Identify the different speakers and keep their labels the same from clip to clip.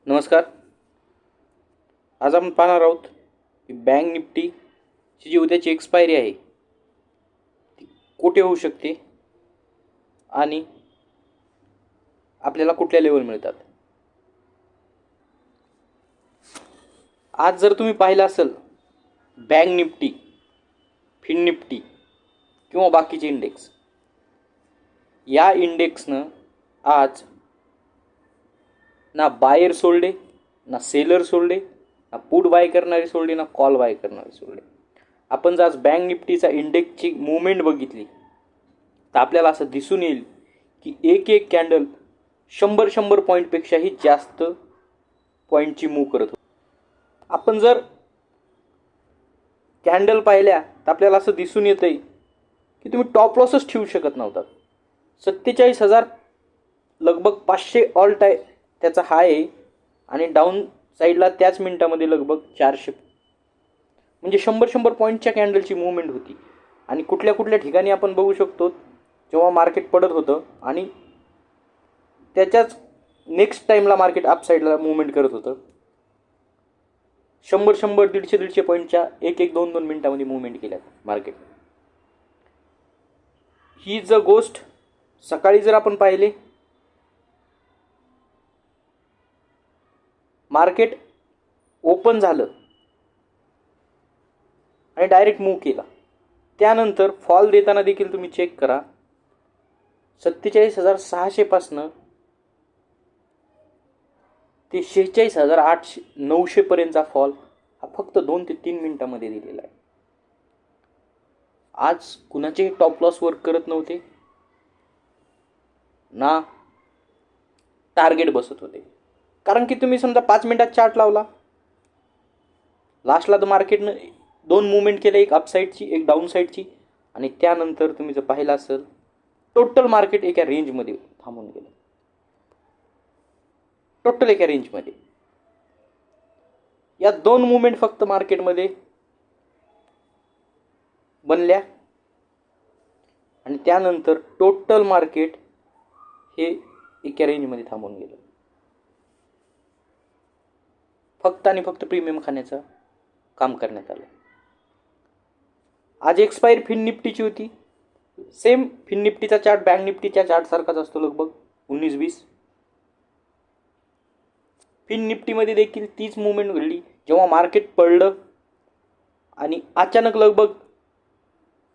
Speaker 1: नमस्कार. आज आपण पाहणार आहोत की बँक निफ्टीची जी उद्याची एक्सपायरी आहे ती कुठे होऊ शकते आणि आपल्याला कुठल्या लेवल मिळतात. आज जर तुम्ही पाहिलं असेल बँक निफ्टी, फिन निफ्टी किंवा बाकीचे इंडेक्स, या इंडेक्सनं आज ना बायर सोडले, ना सेलर सोडले, ना पुट बाय करणारे सोडले, ना कॉल बाय करणारे सोडले. आपण जर आज बँक निफ्टीचा इंडेक्सची मुवमेंट बघितली तर आपल्याला असं दिसून येईल की एक एक कॅन्डल 100 पॉईंटपेक्षाही जास्त पॉईंटची मूव्ह करत होती. आपण जर कॅन्डल पाहिल्या तर आपल्याला असं दिसून येतं आहे की तुम्ही टॉप लॉसच ठेवू शकत नव्हता. 47,000 लगभग 500 ऑल टाईम त्याचा हाय आहे आणि डाऊन साईडला त्याच मिनिटामध्ये लगभग 400, म्हणजे 100 पॉईंटच्या कॅन्डलची मुवमेंट होती. आणि कुठल्या कुठल्या ठिकाणी आपण बघू शकतो जेव्हा मार्केट पडत होतं आणि त्याच्याच नेक्स्ट टाईमला मार्केट अप साईडला मुवमेंट करत होतं. 100 150 पॉईंटच्या 1-2 मिनिटामध्ये मुवमेंट केल्यात मार्केट. ही ज गोष्ट सकाळी जर आपण पाहिले, मार्केट ओपन झालं आणि डायरेक्ट मूव्ह केला. त्यानंतर फॉल देताना देखील तुम्ही चेक करा, 47,600 पासनं ते 46,900 पर्यंतचा फॉल हा फक्त 2 ते 3 मिनिटांमध्ये दिलेला आहे. आज कुणाचेही टॉप लॉस वर्क करत नव्हते ना टार्गेट बसत होते. कारण की तुम्ही समजा 5 मिनिटात चार्ट लावला, लास्टला तर मार्केटनं 2 मुवमेंट केलं, एक अपसाईडची एक डाऊन साईडची, आणि त्यानंतर तुम्ही जर पाहिलं असेल टोटल मार्केट एका रेंजमध्ये थांबून गेलं. टोटल एका रेंजमध्ये या 2 मुवमेंट फक्त मार्केटमध्ये बनल्या आणि त्यानंतर टोटल मार्केट हे एका रेंजमध्ये थांबून गेलं. फक्त आणि फक्त प्रीमियम खाण्याचं काम करण्यात आलं. आज एक्सपायर फिन निफ्टीची होती. सेम फिन निफ्टीचा चार्ट बँक निफ्टीच्या चार्ट सारखाच असतो, लगभग 19-20. फिन निफ्टीमध्ये देखील तीच मुवमेंट घडली. जेव्हा मार्केट पडलं आणि अचानक लगभग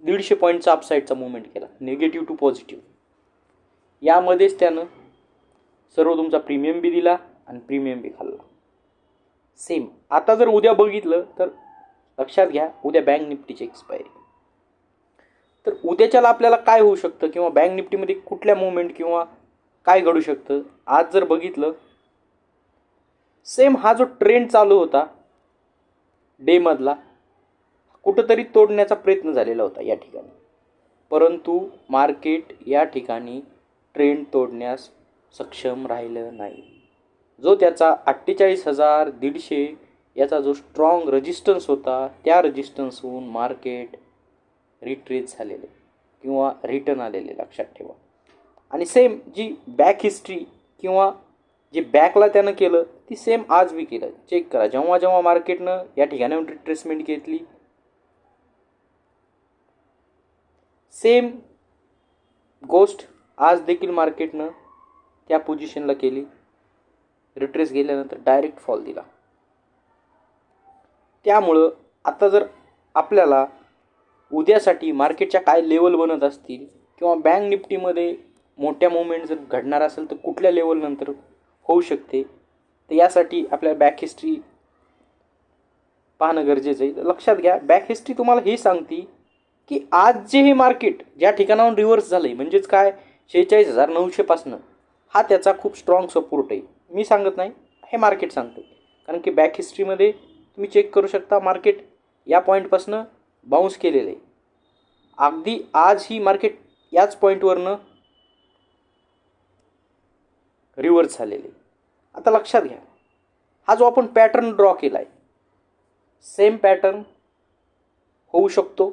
Speaker 1: 150 पॉईंटचा अपसाईडचा मुवमेंट केला, निगेटिव्ह टू पॉझिटिव्ह. यामध्येच त्यानं सर्व तुमचा प्रीमियम बी दिला आणि प्रीमियम बी खाल्ला. सेम आता जर उद्या बघितलं तर लक्षात घ्या, उद्या बँक निफ्टीची एक्सपायरी. तर उद्याच्याला आपल्याला काय होऊ शकतं किंवा बँक निफ्टीमध्ये कुठल्या मुवमेंट किंवा काय घडू शकतं. आज जर बघितलं, सेम हा जो ट्रेंड चालू होता डेमधला, कुठंतरी तोडण्याचा प्रयत्न झालेला होता या ठिकाणी, परंतु मार्केट या ठिकाणी ट्रेंड तोडण्यास सक्षम राहिलं नाही. जो त्याचा 48,150 याचा जो स्ट्रॉंग रेजिस्टन्स होता, त्या रेजिस्टन्सहून मार्केट रिट्रेस झालेले किंवा रिटर्न आलेले लक्षात ठेवा. आणि सेम जी बॅक हिस्ट्री किंवा जे बॅकला त्यानं केलं ती सेम आज बी केलं. चेक करा, जेव्हा जेव्हा मार्केटनं या ठिकाणी रिट्रेसमेंट घेतली, सेम गोष्ट आज देखील मार्केटनं त्या पोझिशनला केली. रिट्रेस गेल्यानंतर डायरेक्ट फॉल दिला. त्यामुळं आता जर आपल्याला उद्यासाठी मार्केटच्या काय लेवल बनत असतील किंवा बँक निफ्टीमध्ये मोठ्या मुवमेंट जर घडणार असेल तर कुठल्या लेवलनंतर होऊ शकते, तर यासाठी आपल्याला बॅक हिस्ट्री पाहणं गरजेचं आहे. लक्षात घ्या, बॅक हिस्ट्री तुम्हाला हे सांगते की आज जे हे मार्केट ज्या ठिकाणाहून रिव्हर्स झालं आहे, म्हणजेच काय 46,900 पासनं हा त्याचा खूप स्ट्रॉंग सपोर्ट आहे. मी सांगत नाही, हे मार्केट सांगते. कारण की बॅक हिस्ट्रीमध्ये तुम्ही चेक करू शकता, मार्केट या पॉईंटपासनं बाउन्स केलेलं आहे. अगदी आज ही मार्केट याच पॉईंटवरनं रिव्हर्स झालेले. आता लक्षात घ्या, हा जो आपण पॅटर्न ड्रॉ केला आहे, सेम पॅटर्न होऊ शकतो.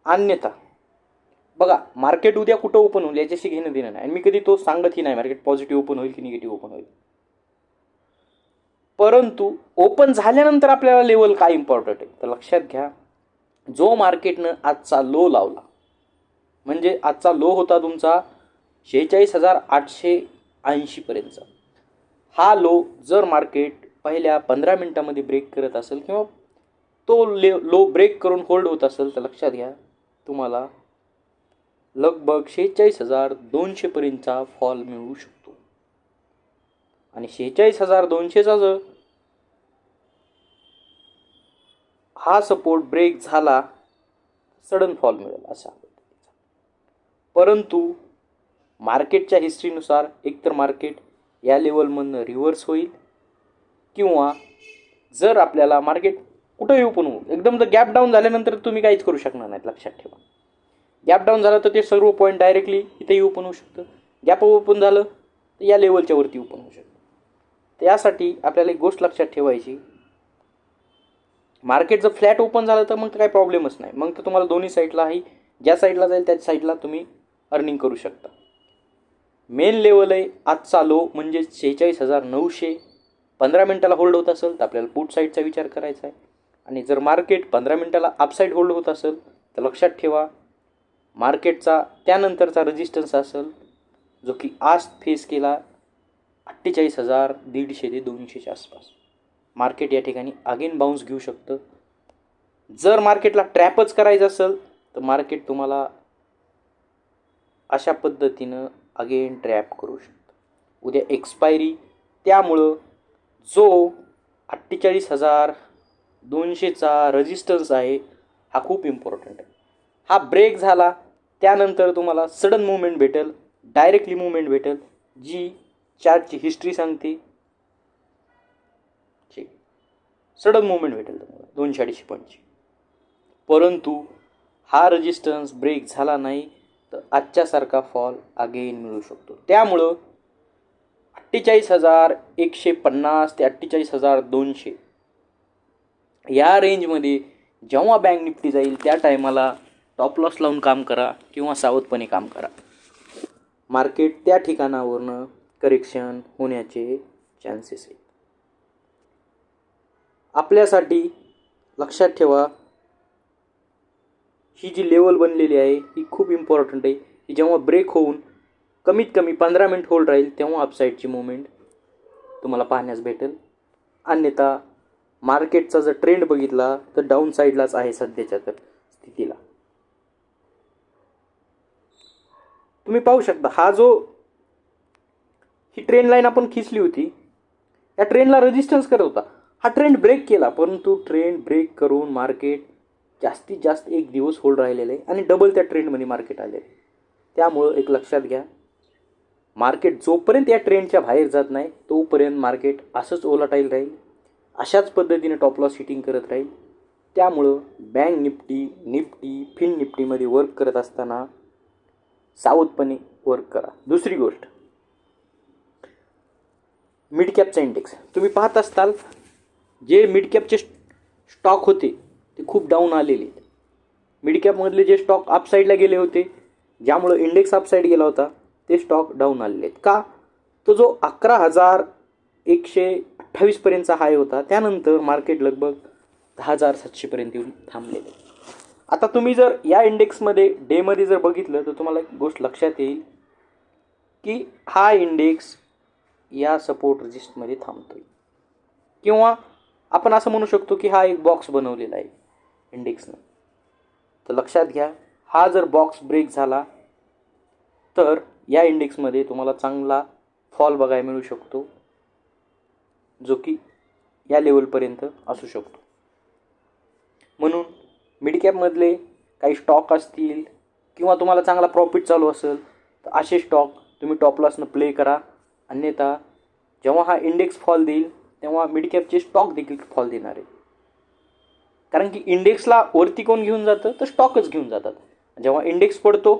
Speaker 1: अन्यथा बघा, मार्केट उद्या कुठं ओपन होईल याच्याशी घेणं देणं नाही, आणि मी कधी तो सांगतही नाही मार्केट पॉझिटिव्ह ओपन होईल की निगेटिव्ह ओपन होईल. परंतु ओपन झाल्यानंतर आपल्याला लेवल काय इम्पॉर्टंट आहे तर लक्षात घ्या, जो मार्केटनं आजचा लो लावला, म्हणजे आजचा लो होता तुमचा 46,880 पर्यंतचा, हा लो जर मार्केट पहिल्या 15 मिनिटामध्ये ब्रेक करत असेल किंवा तो लो ब्रेक करून होल्ड होत असेल तर लक्षात घ्या तुम्हाला लगभग 46,200 पर्यंतचा फॉल मिळू शकतो. आणि 46,200चा जर हा सपोर्ट ब्रेक झाला सडन फॉल मिळेल असा. परंतु मार्केटच्या हिस्ट्रीनुसार एकतर मार्केट या लेवलमधनं रिव्हर्स होईल किंवा जर आपल्याला मार्केट कुठंही ओपन होऊ एकदम जर गॅप डाऊन झाल्यानंतर तुम्ही काहीच करू शकणार नाहीत. लक्षात ठेवा, गॅप डाऊन झालं तर ते सर्व पॉईंट डायरेक्टली इथेही ओपन होऊ शकतं, गॅप ओपन झालं तर या लेवलच्या वरती ओपन होऊ शकतं. त्यासाठी आपल्याला एक गोष्ट लक्षात ठेवायची, मार्केट जर फ्लॅट ओपन झालं तर मग तर काही प्रॉब्लेमच नाही, मग तर तुम्हाला दोन्ही साईडलाही ज्या साईडला जाईल त्या साईडला तुम्ही अर्निंग करू शकता. मेन लेवल आहे आजचा लो म्हणजे 46,900. 15 मिनिटाला होल्ड होत असेल तर आपल्याला पुट साईडचा विचार करायचा आहे. आणि जर मार्केट 15 मिनिटाला अपसाईड होल्ड होत असेल तर लक्षात ठेवा मार्केटचा त्यानंतरचा रेजिस्टन्स असेल जो की आज फेस केला 48,150 ते 200च्या आसपास. मार्केट या ठिकाणी अगेन बाउन्स घेऊ शकतं. जर मार्केटला ट्रॅपच करायचं असेल तर मार्केट तुम्हाला अशा पद्धतीनं अगेन ट्रॅप करू शकतं. उद्या एक्सपायरी, त्यामुळं जो 48,200चा रेजिस्टन्स आहे हा खूप इम्पॉर्टंट आहे. हा ब्रेक झाला त्यानंतर तुम्हाला सडन मुवमेंट भेटेल, डायरेक्टली मुवमेंट भेटेल जी चार्टची हिस्ट्री सांगते. सडन मुवमेंट भेटेल तुम्हाला 200-250 पॉईंटची. परंतु हा रेजिस्टन्स ब्रेक झाला नाही तर आजच्यासारखा फॉल अगेन मिळू शकतो. त्यामुळं 48,150 ते 48,200 या रेंजमध्ये जेव्हा बँक निफ्टी जाईल त्या टायमाला टॉप लॉस लावून काम करा किंवा सावधपणे काम करा. मार्केट त्या ठिकाणावरनं करेक्शन होण्याचे चान्सेस आहेत. आपल्यासाठी लक्षात ठेवा ही जी लेवल बनलेली आहे ही खूप इम्पॉर्टंट आहे. ही जेव्हा ब्रेक होऊन कमीत कमी 15 मिनिट होल्ड राहील तेव्हा अपसाईडची मुवमेंट तुम्हाला पाहण्यास भेटेल. अन्यथा मार्केटचा जर ट्रेंड बघितला तर डाऊन साईडलाच आहे सध्याच्या तर स्थितीला. तुम्ही पाहू शकता हा जो ही ट्रेंड लाईन आपण खिचली होती या ट्रेंडला रेजिस्टन्स करत होता. हा ट्रेंड ब्रेक केला परंतु ट्रेंड ब्रेक करून मार्केट जास्तीत जास्त एक दिवस होल्ड राहिलेलं आहे आणि डबल त्या ट्रेंडमध्ये मार्केट आले. त्यामुळं एक लक्षात घ्या मार्केट जोपर्यंत या ट्रेंडच्या बाहेर जात नाही तोपर्यंत मार्केट असंच ओलाटाईल राहील, अशाच पद्धतीने टॉप लॉस हिटिंग करत राहील. त्यामुळं बँक निफ्टी फिन निफ्टीमध्ये वर्क करत असताना सावधपणे वर्क करा. दुसरी गोष्ट मिड कॅपचा इंडेक्स तुम्ही पाहत असताल जे मिड कॅपचे स्टॉक होते ते खूप डाऊन आलेले आहेत. मिड कॅपमधले जे स्टॉक अपसाईडला गेले होते ज्यामुळं इंडेक्स अपसाईड गेला होता ते स्टॉक डाऊन आलेले आहेत. का? तो जो 11,128 पर्यंतचा हाय होता त्यानंतर मार्केट लगभग 10,700 पर्यंत येऊन थांबलेले. आता तुम्ही जर या इंडेक्समध्ये डेमध्ये जर बघितलं तर तुम्हाला एक गोष्ट लक्षात येईल की हा इंडेक्स या सपोर्ट रेजिस्टमध्ये थांबतोय किंवा आपण असं म्हणू शकतो की हा एक बॉक्स बनवलेला आहे इंडेक्सनं. तर लक्षात घ्या हा जर बॉक्स ब्रेक झाला तर या इंडेक्समध्ये तुम्हाला चांगला फॉल बघायला मिळू शकतो जो की या लेवलपर्यंत असू शकतो. म्हणून मिड कॅपमधले काही स्टॉक असतील किंवा तुम्हाला चांगला प्रॉफिट चालू असेल तर असे स्टॉक तुम्ही टॉप लॉसनं प्ले करा. अन्यथा जेव्हा हा इंडेक्स फॉल देईल तेव्हा मिड कॅपचे स्टॉक देखील फॉल देणार आहे. कारण की इंडेक्सला वरती कोण घेऊन जातं तर स्टॉकच घेऊन जातात. जेव्हा इंडेक्स पडतो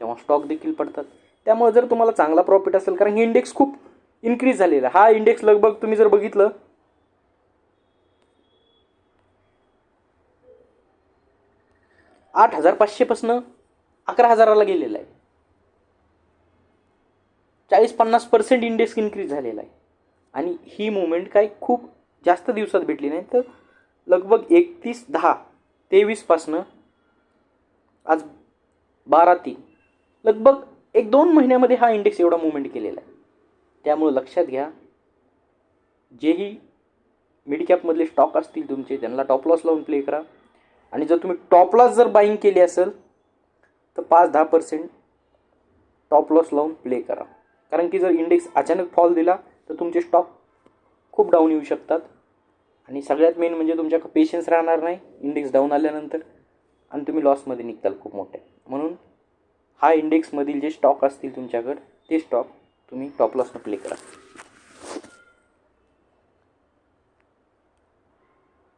Speaker 1: तेव्हा स्टॉक देखील पडतात. त्यामुळे जर तुम्हाला चांगला प्रॉफिट असेल कारण की इंडेक्स खूप इन्क्रीज झालेला आहे. हा इंडेक्स लगभग तुम्ही जर बघितलं 8,500 पासून 11,000ला गेलेला आहे. 40-50% इंडेक्स इन्क्रीज झालेला आहे. आणि ही मुवमेंट काही खूप जास्त दिवसात भेटली नाही, तर लगभग 31/10/23 आज 12/3 लगभग 1-2 महिन्यामध्ये हा इंडेक्स एवढा मुवमेंट केलेला आहे. त्यामुळे लक्षात घ्या, जेही मिड कॅपमधले स्टॉक असतील तुमचे त्यांना टॉप लॉस लावून प्ले करा. आणि जर तुम्ही टॉप लॉस जर बाईंग केली असेल तर 5-10% टॉप लॉस लावून प्ले करा. कारण की जर इंडेक्स अचानक फॉल दिला तर तुमचे स्टॉक खूप डाऊन येऊ शकतात. आणि सगळ्यात मेन म्हणजे तुमच्याकडे पेशन्स राहणार नाही इंडेक्स डाऊन आल्यानंतर, आणि तुम्ही लॉसमध्ये निघताल खूप मोठे. म्हणून हा इंडेक्समधील जे स्टॉक असतील तुमच्याकडे ते स्टॉक तुम्ही टॉप लॉसनं प्ले करा.